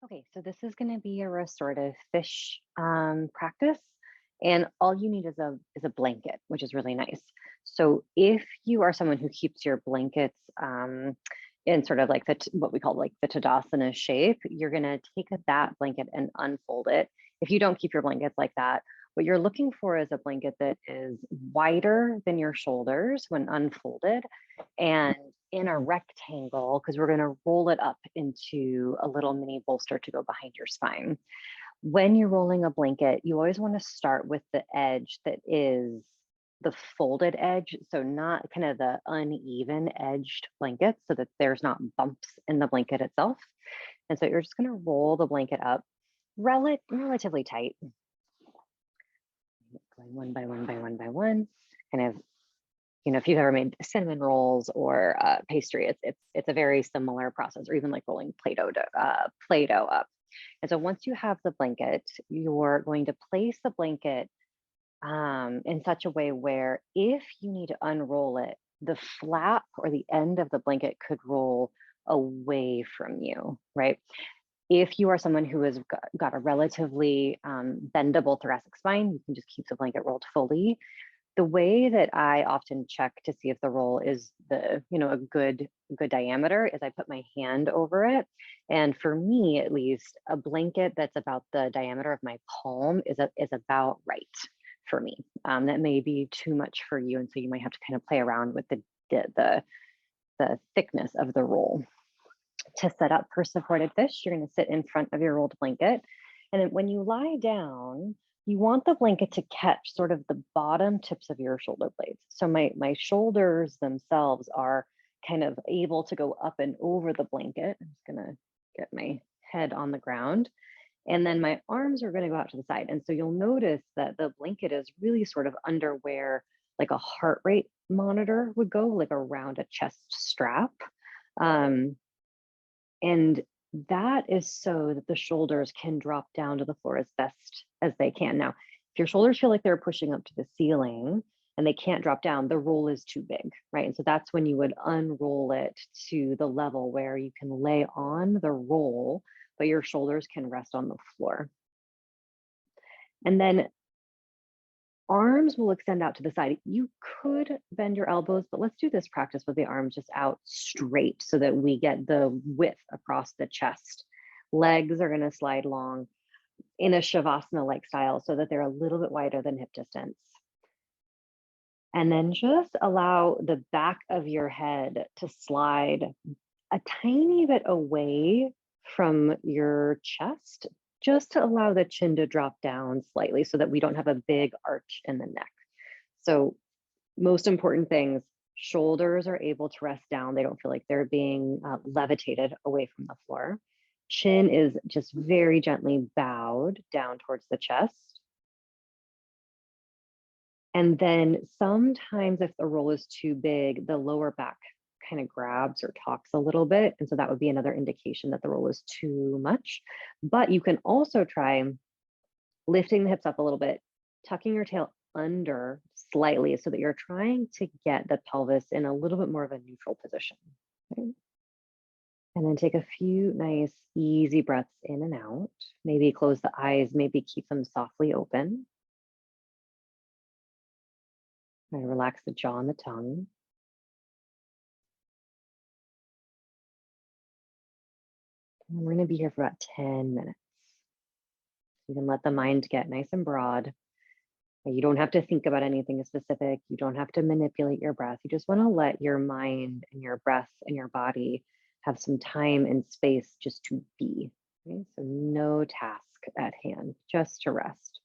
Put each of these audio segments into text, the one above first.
Okay, so this is going to be a restorative fish practice, and all you need is a blanket, which is really nice. So if you are someone who keeps your blankets in sort of like what we call like the Tadasana shape, you're going to take that blanket and unfold it. If you don't keep your blankets like that, what you're looking for is a blanket that is wider than your shoulders when unfolded, and in a rectangle because we're going to roll it up into a little mini bolster to go behind your spine. When you're rolling a blanket, you always want to start with the edge that is the folded edge. So, not kind of the uneven edged blanket so that there's not bumps in the blanket itself. And so, you're just going to roll the blanket up relatively tight, going one by one by one by one, kind of if you've ever made cinnamon rolls or pastry, it's a very similar process, or even like rolling Play-Doh up. And so once you have the blanket, you're going to place the blanket in such a way where if you need to unroll it, the flap or the end of the blanket could roll away from you, right? If you are someone who has got a relatively bendable thoracic spine, you can just keep the blanket rolled fully. The way that I often check to see if the roll is a good diameter is I put my hand over it. And for me, at least, a blanket that's about the diameter of my palm is about right for me. That may be too much for you, and so you might have to kind of play around with the the thickness of the roll. To set up for supported fish, you're going to sit in front of your rolled blanket. And then when you lie down, you want the blanket to catch sort of the bottom tips of your shoulder blades. So my shoulders themselves are kind of able to go up and over the blanket. I'm just going to get my head on the ground. And then my arms are going to go out to the side. And so you'll notice that the blanket is really sort of under where like a heart rate monitor would go, like around a chest strap. Um, and that is so that the shoulders can drop down to the floor as best as they can. Now, if your shoulders feel like they're pushing up to the ceiling and they can't drop down, the roll is too big, right? And so that's when you would unroll it to the level where you can lay on the roll, but your shoulders can rest on the floor. And then arms will extend out to the side. You could bend your elbows, but let's do this practice with the arms just out straight so that we get the width across the chest. Legs are going to slide long in a Shavasana like style so that they're a little bit wider than hip distance. And then just allow the back of your head to slide a tiny bit away from your chest, just to allow the chin to drop down slightly so that we don't have a big arch in the neck. So, most important things, shoulders are able to rest down. They don't feel like they're being levitated away from the floor. Chin is just very gently bowed down towards the chest. And then sometimes, if the roll is too big, the lower back kind of grabs or talks a little bit. And so that would be another indication that the roll is too much. But you can also try lifting the hips up a little bit, tucking your tail under slightly so that you're trying to get the pelvis in a little bit more of a neutral position. Okay? And then take a few nice, easy breaths in and out. Maybe close the eyes, maybe keep them softly open. And relax the jaw and the tongue. And we're going to be here for about 10 minutes. You can let the mind get nice and broad. You don't have to think about anything specific. You don't have to manipulate your breath. You just want to let your mind and your breath and your body have some time and space just to be. Okay? So, no task at hand, just to rest.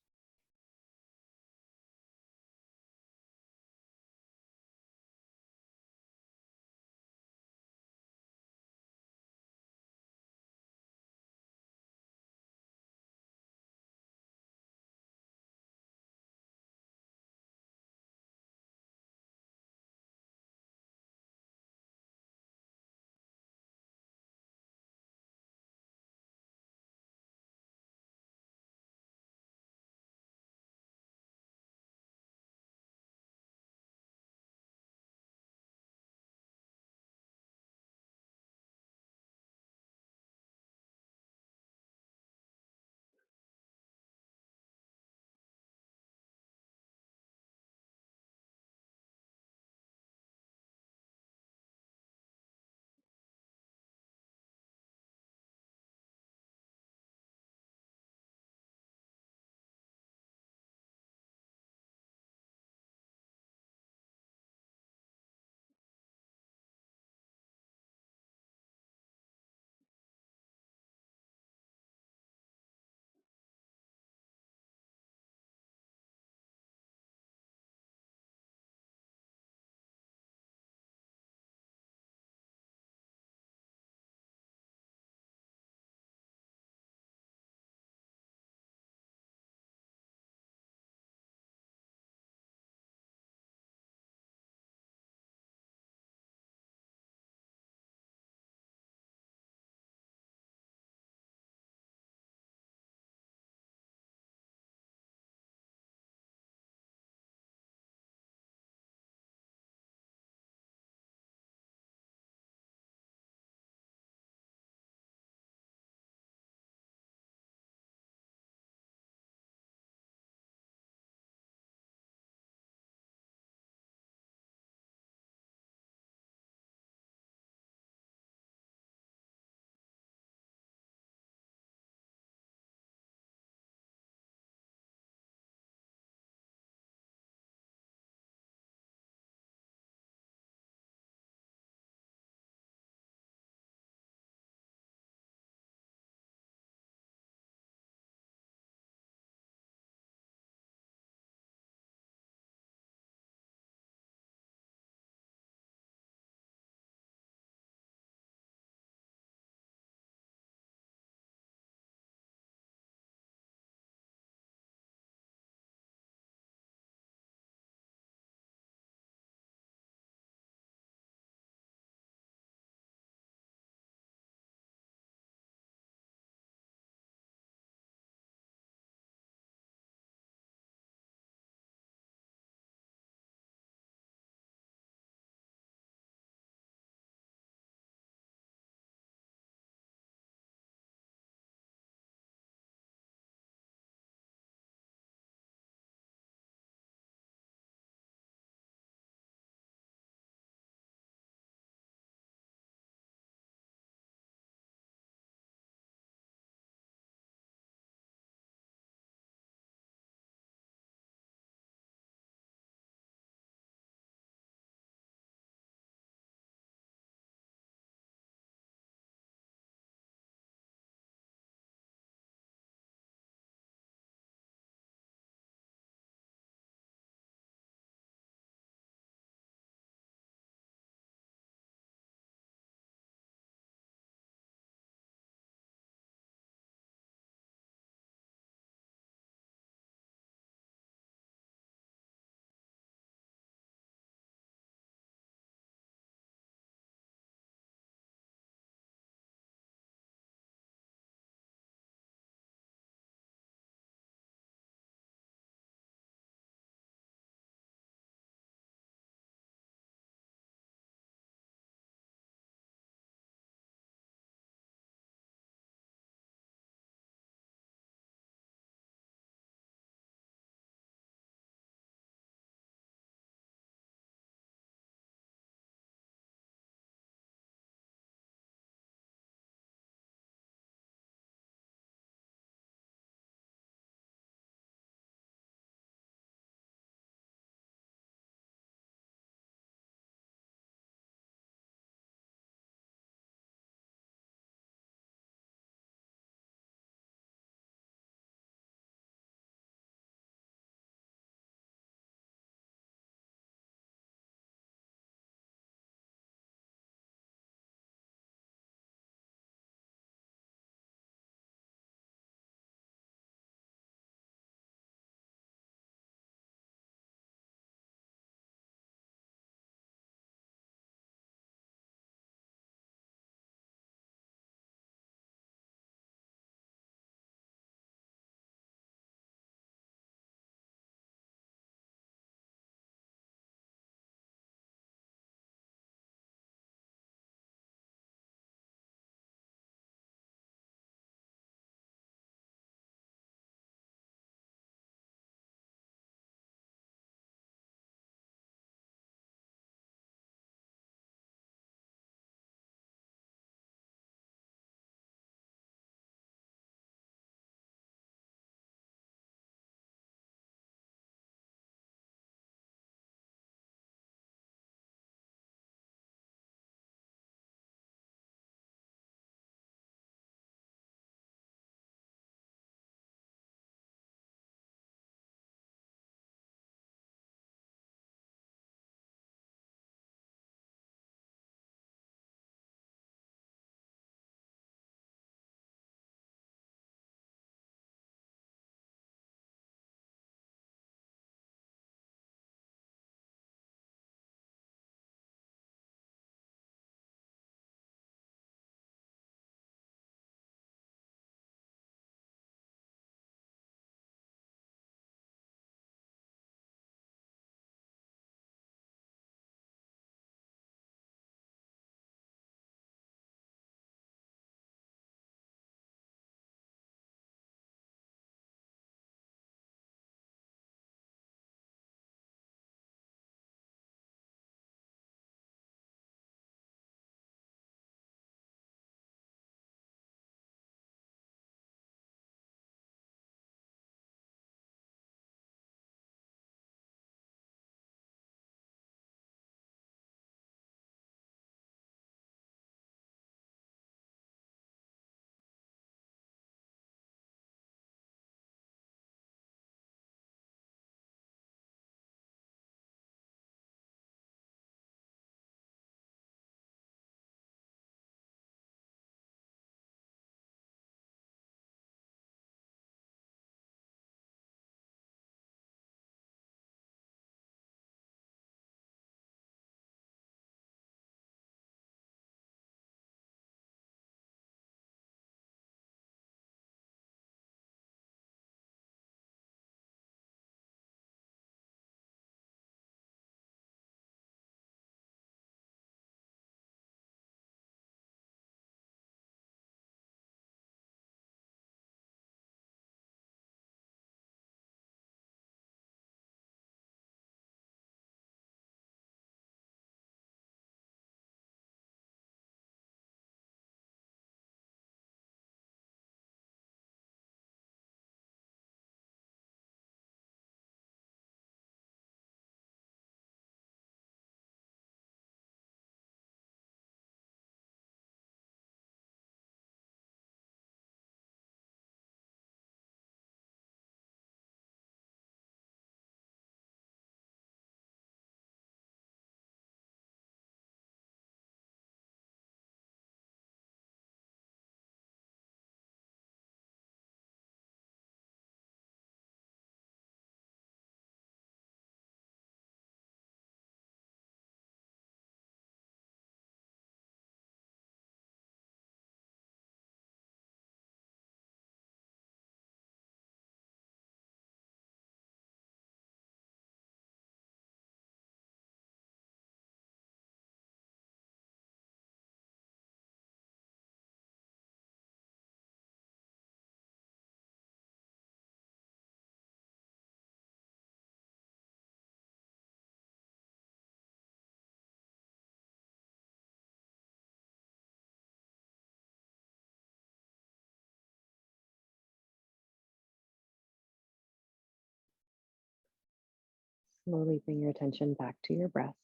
Slowly bring your attention back to your breath.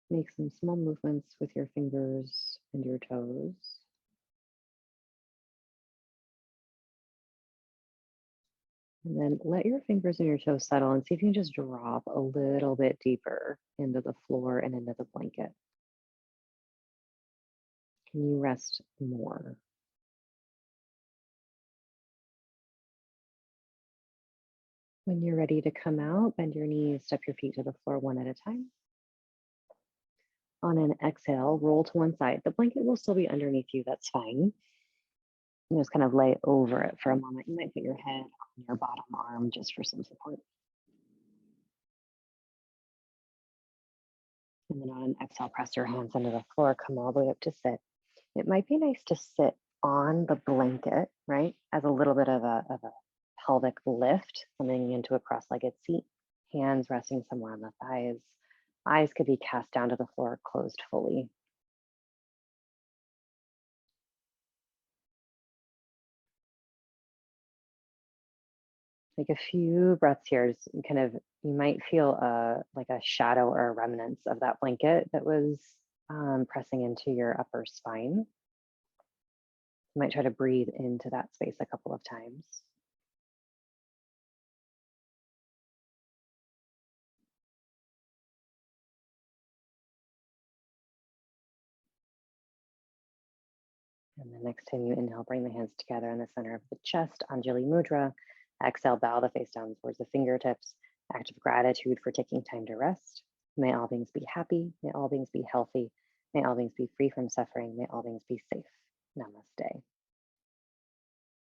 Make some small movements with your fingers and your toes. And then let your fingers and your toes settle and see if you can just drop a little bit deeper into the floor and into the blanket. Can you rest more? When you're ready to come out, bend your knees, step your feet to the floor one at a time. On an exhale, roll to one side. The blanket will still be underneath you. That's fine. You just kind of lay over it for a moment. You might put your head on your bottom arm just for some support. And then on an exhale, press your hands into the floor, come all the way up to sit. It might be nice to sit on the blanket, right? As a little bit of a pelvic lift, coming into a cross-legged seat, hands resting somewhere on the thighs. Eyes could be cast down to the floor, closed fully. Take a few breaths here. Just kind of, you might feel like a shadow or a remnants of that blanket that was pressing into your upper spine. You might try to breathe into that space a couple of times. And the next time you inhale, bring the hands together in the center of the chest, Anjali Mudra. Exhale, bow the face down towards the fingertips. Act of gratitude for taking time to rest. May all beings be happy. May all beings be healthy. May all beings be free from suffering. May all beings be safe. Namaste.